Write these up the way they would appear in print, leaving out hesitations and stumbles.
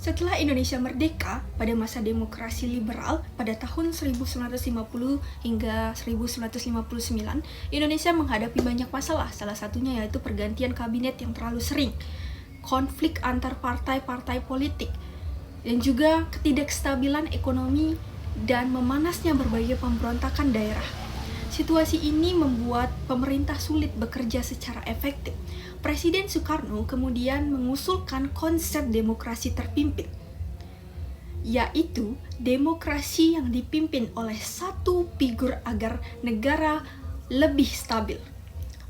Setelah Indonesia merdeka pada masa demokrasi liberal pada tahun 1950 hingga 1959, Indonesia menghadapi banyak masalah, salah satunya yaitu pergantian kabinet yang terlalu sering, konflik antar partai-partai politik, dan juga ketidakstabilan ekonomi dan memanasnya berbagai pemberontakan daerah. Situasi ini membuat pemerintah sulit bekerja secara efektif. Presiden Soekarno kemudian mengusulkan konsep demokrasi terpimpin, yaitu demokrasi yang dipimpin oleh satu figur agar negara lebih stabil.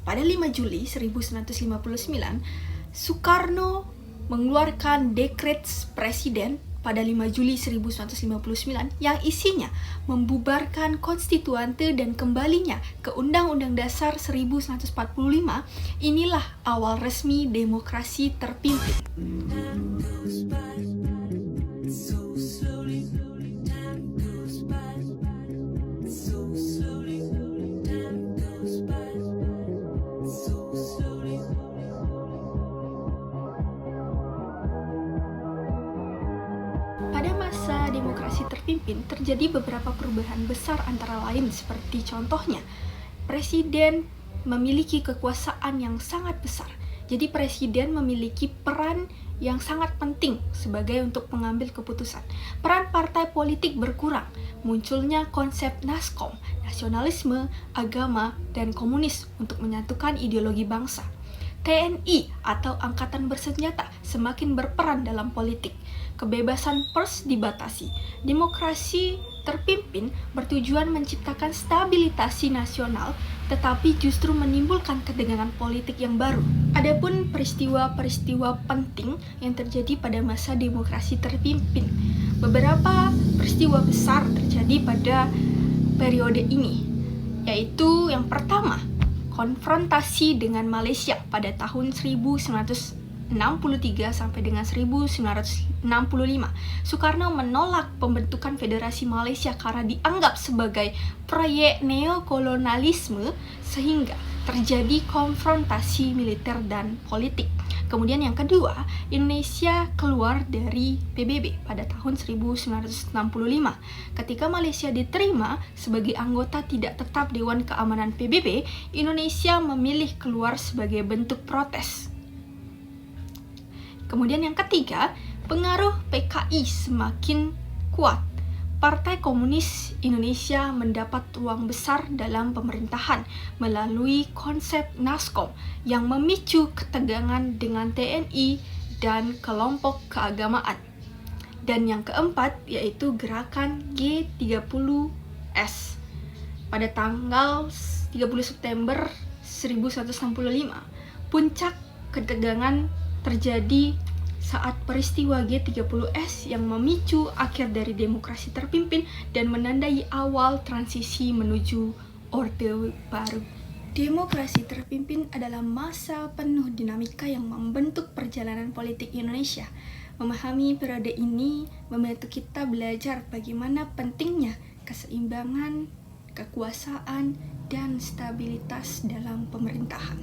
Pada 5 Juli 1959, Soekarno mengeluarkan dekret presiden pada 5 Juli 1959 yang isinya membubarkan konstituante dan kembalinya ke Undang-Undang Dasar 1945. Inilah awal resmi demokrasi terpimpin. Pada masa demokrasi terpimpin, terjadi beberapa perubahan besar antara lain seperti contohnya, presiden memiliki kekuasaan yang sangat besar. Jadi presiden memiliki peran yang sangat penting sebagai untuk mengambil keputusan. Peran partai politik berkurang, munculnya konsep NASKOM, nasionalisme, agama, dan komunis untuk menyatukan ideologi bangsa. TNI atau Angkatan Bersenjata semakin berperan dalam politik. Kebebasan pers dibatasi. Demokrasi terpimpin bertujuan menciptakan stabilitas nasional, tetapi justru menimbulkan ketegangan politik yang baru. Adapun peristiwa-peristiwa penting yang terjadi pada masa demokrasi terpimpin. Beberapa peristiwa besar terjadi pada periode ini, yaitu yang pertama, konfrontasi dengan Malaysia pada tahun 1963 sampai dengan 1965. Soekarno menolak pembentukan Federasi Malaysia karena dianggap sebagai proyek neokolonialisme sehingga terjadi konfrontasi militer dan politik. Kemudian yang kedua, Indonesia keluar dari PBB pada tahun 1965. Ketika Malaysia diterima sebagai anggota tidak tetap Dewan Keamanan PBB, Indonesia memilih keluar sebagai bentuk protes. Kemudian yang ketiga, pengaruh PKI semakin kuat. Partai Komunis Indonesia mendapat ruang besar dalam pemerintahan melalui konsep NASKOM yang memicu ketegangan dengan TNI dan kelompok keagamaan. Dan yang keempat yaitu gerakan G30S pada tanggal 30 September 1965. Puncak ketegangan terjadi saat peristiwa G30S yang memicu akhir dari demokrasi terpimpin dan menandai awal transisi menuju Orde Baru. Demokrasi terpimpin adalah masa penuh dinamika yang membentuk perjalanan politik Indonesia. Memahami periode ini membantu kita belajar bagaimana pentingnya keseimbangan, kekuasaan, dan stabilitas dalam pemerintahan.